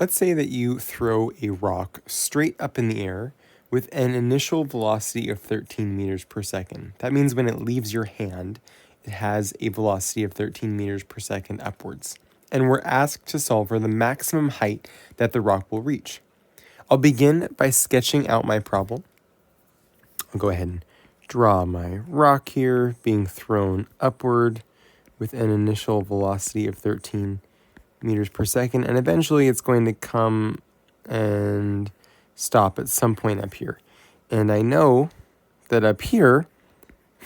Let's say that you throw a rock straight up in the air with an initial velocity of 13 meters per second. That means when it leaves your hand, it has a velocity of 13 meters per second upwards. And we're asked to solve for the maximum height that the rock will reach. I'll begin by sketching out my problem. I'll go ahead and draw my rock here being thrown upward with an initial velocity of 13 meters per second, and eventually it's going to come and stop at some point up here. And I know that up here,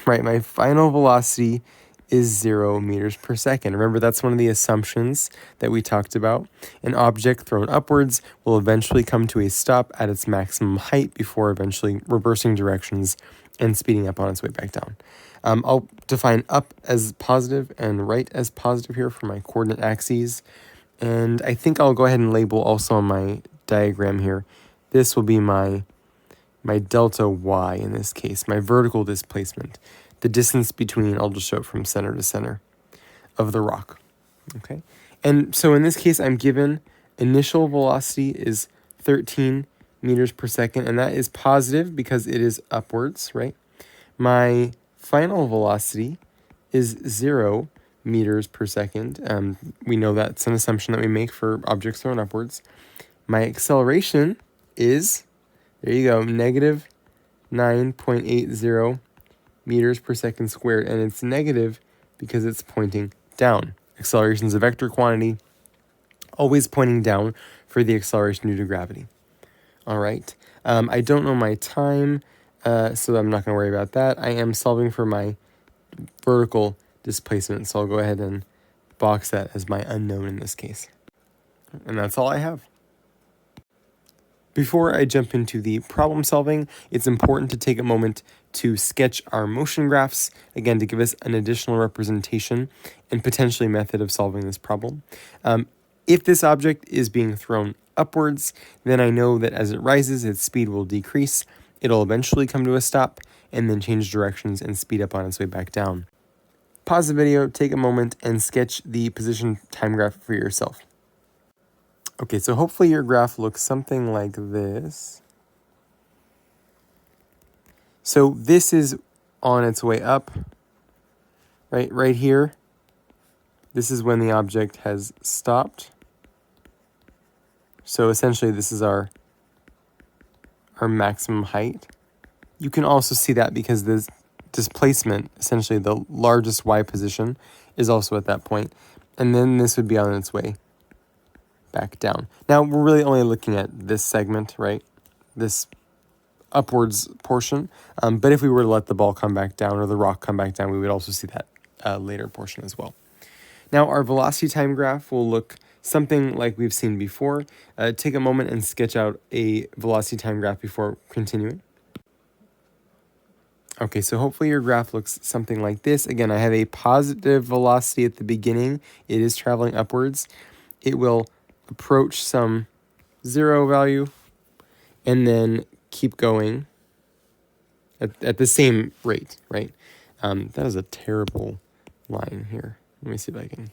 right, my final velocity is 0 meters per second. Remember, that's one of the assumptions that we talked about. An object thrown upwards will eventually come to a stop at its maximum height before eventually reversing directions and speeding up on its way back down. I'll define up as positive and right as positive here for my coordinate axes. And I think I'll go ahead and label also on my diagram here. This will be my delta y in this case, my vertical displacement. The distance between, I'll just show it from center to center of the rock. Okay. And so in this case, I'm given initial velocity is 13 meters per second, and that is positive because it is upwards, right? My final velocity is 0 meters per second. We know that's an assumption that we make for objects thrown upwards. My acceleration is, there you go, negative 9.80 meters per second squared, and it's negative because it's pointing down. Acceleration is a vector quantity, always pointing down for the acceleration due to gravity. All right. I don't know my time, so I'm not going to worry about that. I am solving for my vertical displacement, so I'll go ahead and box that as my unknown in this case. And that's all I have. Before I jump into the problem solving, it's important to take a moment to sketch our motion graphs, again, to give us an additional representation and potentially method of solving this problem. If this object is being thrown upwards, then I know that as it rises, its speed will decrease. It'll eventually come to a stop and then change directions and speed up on its way back down. Pause the video, take a moment, and sketch the position time graph for yourself. Okay, so hopefully your graph looks something like this. So this is on its way up, right here. This is when the object has stopped. So essentially this is our maximum height. You can also see that because this displacement, essentially the largest y position, is also at that point. And then this would be on its way back down. Now, we're really only looking at this segment, right? This upwards portion. But if we were to let the ball come back down or the rock come back down, we would also see that later portion as well. Now, our velocity time graph will look something like we've seen before. Take a moment and sketch out a velocity time graph before continuing. Okay, so hopefully your graph looks something like this. Again, I have a positive velocity at the beginning. It is traveling upwards. It will approach some 0 value and then keep going at the same rate, right? That is a terrible line here. Let me see if I can.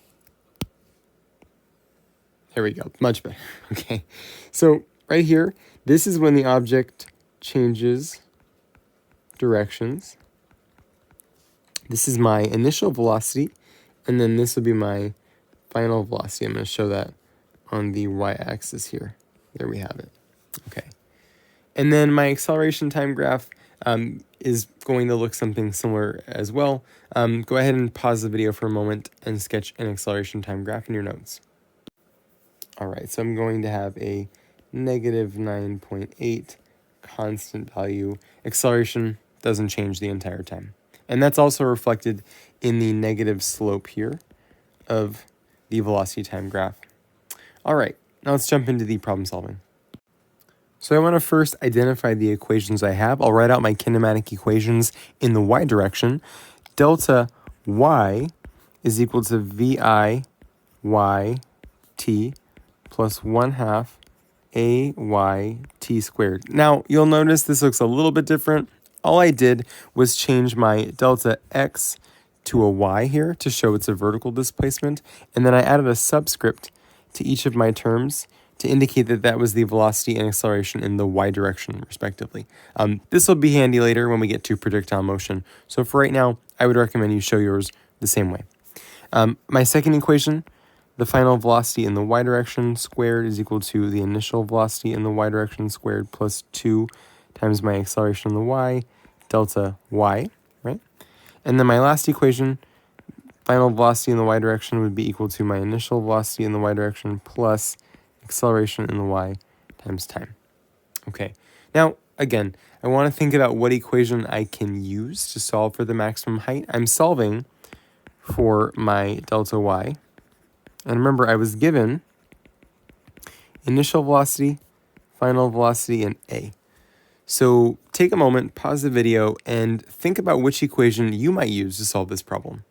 There we go. Much better. Okay. So right here, this is when the object changes directions. This is my initial velocity, and then this will be my final velocity. I'm going to show that on the y-axis here. There we have it. Okay. And then my acceleration time graph is going to look something similar as well. Go ahead and pause the video for a moment and sketch an acceleration time graph in your notes. All right, so I'm going to have a negative 9.8 constant value. Acceleration doesn't change the entire time. And that's also reflected in the negative slope here of the velocity time graph. All right, now let's jump into the problem solving. So I want to first identify the equations I have. I'll write out my kinematic equations in the y direction. Delta y is equal to vi y t plus 1/2 a y t squared. Now, you'll notice this looks a little bit different. All I did was change my delta x to a y here to show it's a vertical displacement, and then I added a subscript to each of my terms to indicate that that was the velocity and acceleration in the y direction, respectively. This will be handy later when we get to projectile motion. So for right now, I would recommend you show yours the same way. My second equation, the final velocity in the y direction squared is equal to the initial velocity in the y direction squared plus 2 times my acceleration in the y, delta y, right? And then my last equation, final velocity in the y direction would be equal to my initial velocity in the y direction plus acceleration in the y times time. Okay, now again, I want to think about what equation I can use to solve for the maximum height. I'm solving for my delta y. And remember, I was given initial velocity, final velocity, and a. So take a moment, pause the video, and think about which equation you might use to solve this problem.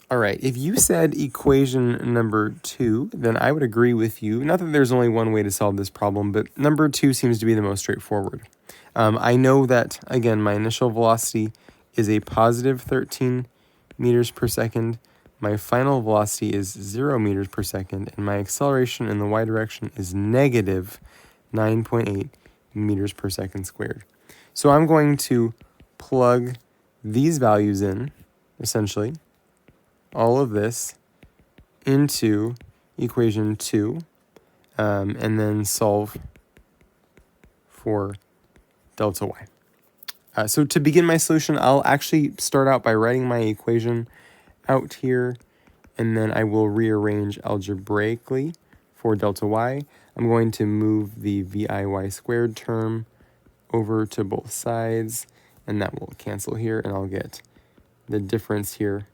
All right, if you said equation number 2, then I would agree with you. Not that there's only one way to solve this problem, but number 2 seems to be the most straightforward. I know that, again, my initial velocity is a positive 13 meters per second. My final velocity is 0 meters per second, and my acceleration in the y direction is negative 9.8 meters per second squared. So I'm going to plug these values in, essentially, all of this into equation 2, and then solve for delta y. So to begin my solution, I'll actually start out by writing my equation out here, and then I will rearrange algebraically for delta y. I'm going to move the VIY squared term over to both sides, and that will cancel here, and I'll get the difference here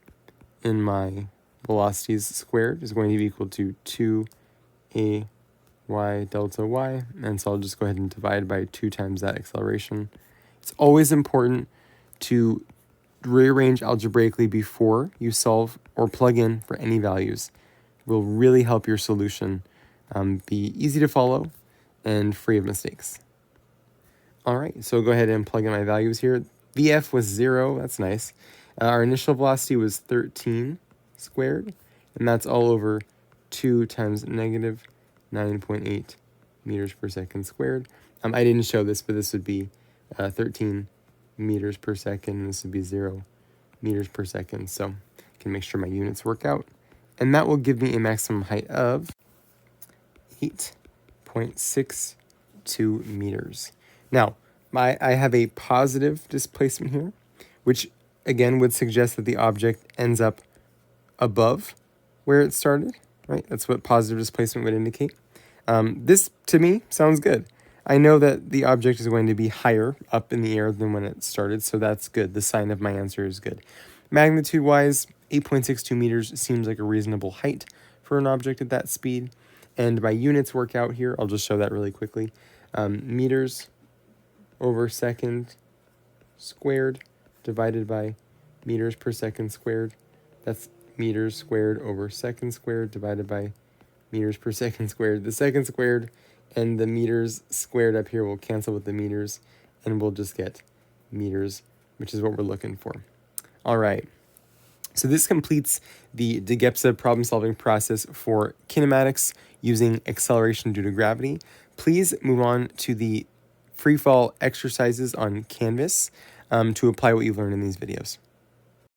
in my velocities squared is going to be equal to 2ay delta y, and so I'll just go ahead and divide by 2 times that acceleration. It's always important to rearrange algebraically before you solve or plug in for any values. It will really help your solution be easy to follow and free of mistakes. All right, so go ahead and plug in my values here. VF was 0, that's nice. Our initial velocity was 13 squared, and that's all over 2 times negative 9.8 meters per second squared. I didn't show this, but this would be 13 meters per second, and this would be 0 meters per second. So I can make sure my units work out. And that will give me a maximum height of 8.62 meters. Now, I have a positive displacement here, which again would suggest that the object ends up above where it started, right? That's what positive displacement would indicate. This, to me, sounds good. I know that the object is going to be higher up in the air than when it started, so that's good. The sign of my answer is good. Magnitude-wise, 8.62 meters seems like a reasonable height for an object at that speed. And my units work out here. I'll just show that really quickly. Meters over second squared divided by meters per second squared. That's meters squared over second squared divided by meters per second squared. The second squared and the meters squared up here will cancel with the meters, and we'll just get meters, which is what we're looking for. All right. So this completes the de Gepsa problem-solving process for kinematics using acceleration due to gravity. Please move on to the free fall exercises on Canvas to apply what you've learned in these videos.